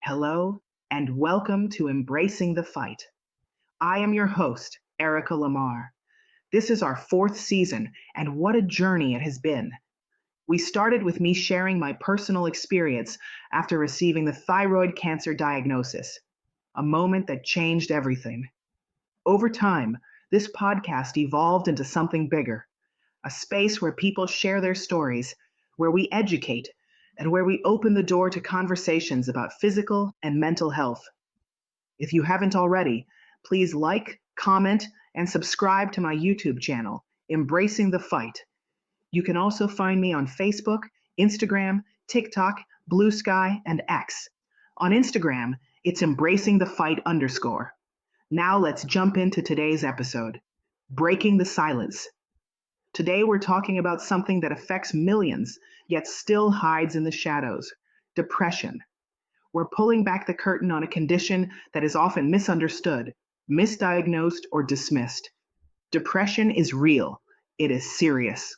Hello, and welcome to Embracing the Fight. I am your host, Erica Lamar. This is our fourth season, and what a journey it has been. We started with me sharing my personal experience after receiving the thyroid cancer diagnosis, a moment that changed everything. Over time, this podcast evolved into something bigger, a space where people share their stories, where we educate, and where we open the door to conversations about physical and mental health. If you haven't already, please like, comment, and subscribe to my YouTube channel, Embracing the Fight. You can also find me on Facebook, Instagram, TikTok, Blue Sky, and X. On Instagram, it's Embracing the Fight _. Now let's jump into today's episode, Breaking the Silence. Today we're talking about something that affects millions, yet still hides in the shadows, depression. We're pulling back the curtain on a condition that is often misunderstood, misdiagnosed, or dismissed. Depression is real, it is serious,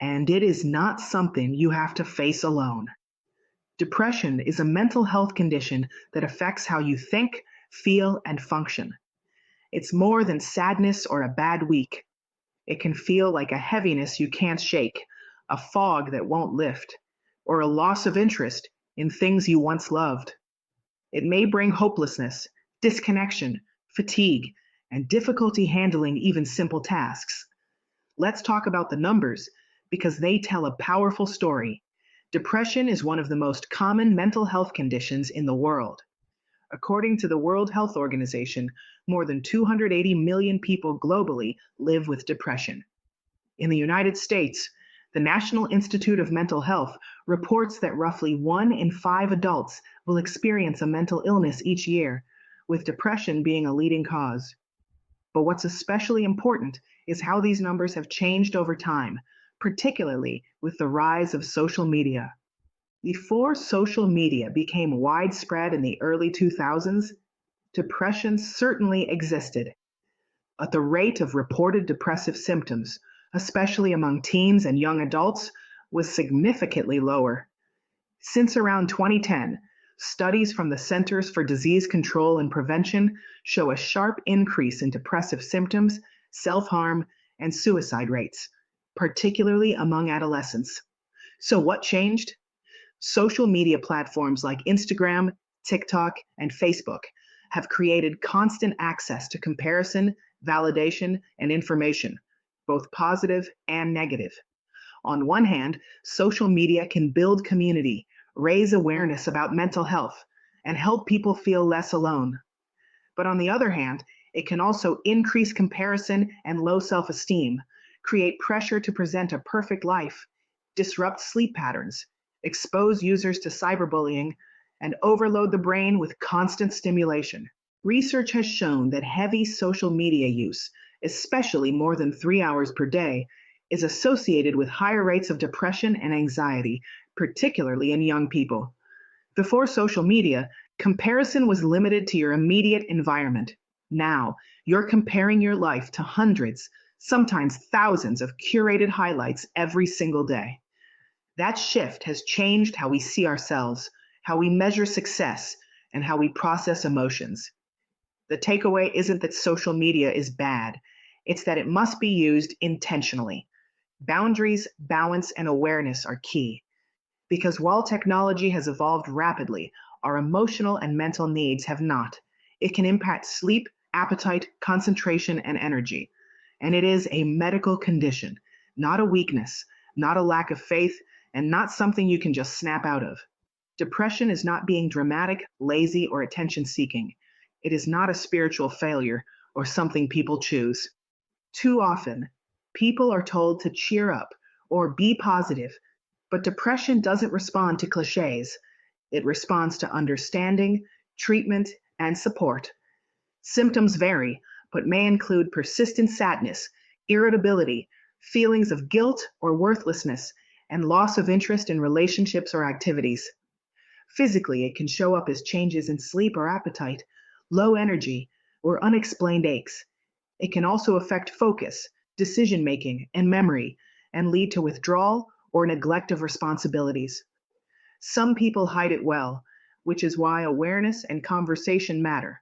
and it is not something you have to face alone. Depression is a mental health condition that affects how you think, feel, and function. It's more than sadness or a bad week. It can feel like a heaviness you can't shake, a fog that won't lift, or a loss of interest in things you once loved. It may bring hopelessness, disconnection, fatigue, and difficulty handling even simple tasks. Let's talk about the numbers because they tell a powerful story. Depression is one of the most common mental health conditions in the world. According to the World Health Organization, more than 280 million people globally live with depression. In the United States, the National Institute of Mental Health reports that roughly 1 in 5 adults will experience a mental illness each year, with depression being a leading cause. But what's especially important is how these numbers have changed over time, particularly with the rise of social media. Before social media became widespread in the early 2000s, depression certainly existed, but the rate of reported depressive symptoms, especially among teens and young adults, was significantly lower. Since around 2010, studies from the Centers for Disease Control and Prevention show a sharp increase in depressive symptoms, self-harm, and suicide rates, particularly among adolescents. So what changed? Social media platforms like Instagram, TikTok, and Facebook have created constant access to comparison, validation, and information, both positive and negative. On one hand, social media can build community, raise awareness about mental health, and help people feel less alone. But on the other hand, it can also increase comparison and low self-esteem, create pressure to present a perfect life, disrupt sleep patterns, expose users to cyberbullying, and overload the brain with constant stimulation. Research has shown that heavy social media use, especially more than 3 hours per day, is associated with higher rates of depression and anxiety, particularly in young people. Before social media, comparison was limited to your immediate environment. Now, you're comparing your life to hundreds, sometimes thousands of curated highlights every single day. That shift has changed how we see ourselves, how we measure success, and how we process emotions. The takeaway isn't that social media is bad, it's that it must be used intentionally. Boundaries, balance, and awareness are key. Because while technology has evolved rapidly, our emotional and mental needs have not. It can impact sleep, appetite, concentration, and energy. And it is a medical condition, not a weakness, not a lack of faith, and not something you can just snap out of. Depression is not being dramatic, lazy, or attention-seeking. It is not a spiritual failure or something people choose. Too often, people are told to cheer up or be positive, but depression doesn't respond to cliches. It responds to understanding, treatment, and support. Symptoms vary, but may include persistent sadness, irritability, feelings of guilt or worthlessness, and loss of interest in relationships or activities. Physically, it can show up as changes in sleep or appetite, low energy, or unexplained aches. It can also affect focus, decision-making, and memory, and lead to withdrawal or neglect of responsibilities. Some people hide it well, which is why awareness and conversation matter.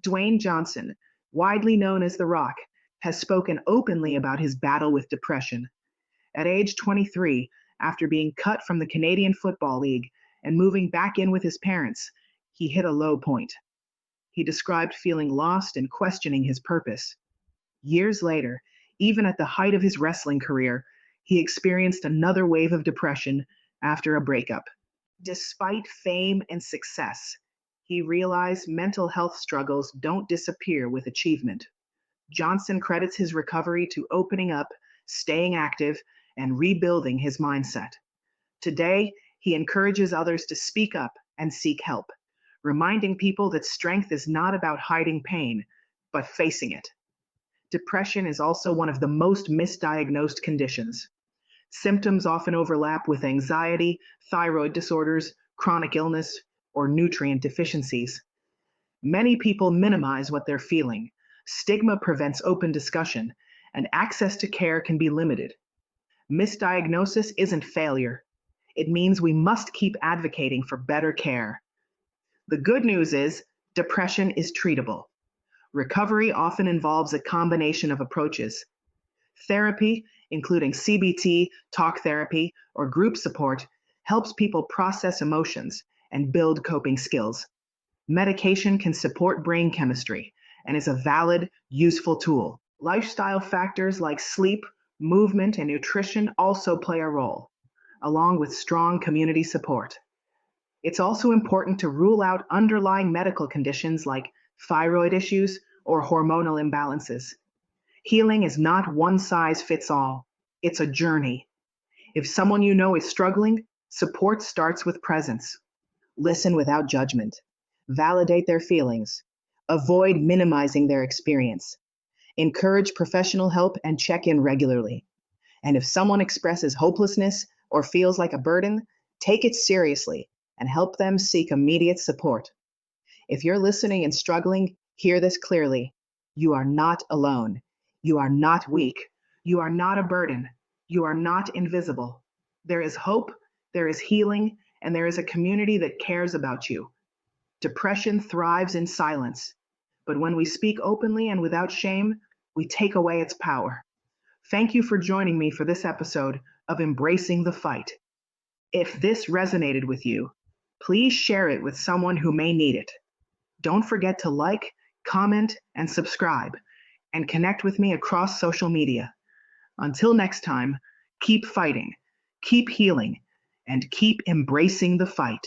Dwayne Johnson, widely known as The Rock, has spoken openly about his battle with depression. At age 23, after being cut from the Canadian Football League and moving back in with his parents, he hit a low point. He described feeling lost and questioning his purpose. Years later, even at the height of his wrestling career, he experienced another wave of depression after a breakup. Despite fame and success, he realized mental health struggles don't disappear with achievement. Johnson credits his recovery to opening up, staying active, and rebuilding his mindset. Today, he encourages others to speak up and seek help, reminding people that strength is not about hiding pain, but facing it. Depression is also one of the most misdiagnosed conditions. Symptoms often overlap with anxiety, thyroid disorders, chronic illness, or nutrient deficiencies. Many people minimize what they're feeling. Stigma prevents open discussion, and access to care can be limited. Misdiagnosis isn't failure. It means we must keep advocating for better care. The good news is depression is treatable. Recovery often involves a combination of approaches. Therapy, including CBT, talk therapy, or group support, helps people process emotions and build coping skills. Medication can support brain chemistry and is a valid, useful tool. Lifestyle factors like sleep, movement, and nutrition also play a role, along with strong community support. It's also important to rule out underlying medical conditions like thyroid issues or hormonal imbalances. Healing is not one size fits all, it's a journey. If someone you know is struggling, support starts with presence. Listen without judgment. Validate their feelings. Avoid minimizing their experience. Encourage professional help and check in regularly. And if someone expresses hopelessness or feels like a burden, take it seriously and help them seek immediate support. If you're listening and struggling, hear this clearly. You are not alone. You are not weak. You are not a burden. You are not invisible. There is hope, there is healing, and there is a community that cares about you. Depression thrives in silence, but when we speak openly and without shame, we take away its power. Thank you for joining me for this episode of Embracing the Fight. If this resonated with you, please share it with someone who may need it. Don't forget to like, comment, and subscribe, and connect with me across social media. Until next time, keep fighting, keep healing, and keep embracing the fight.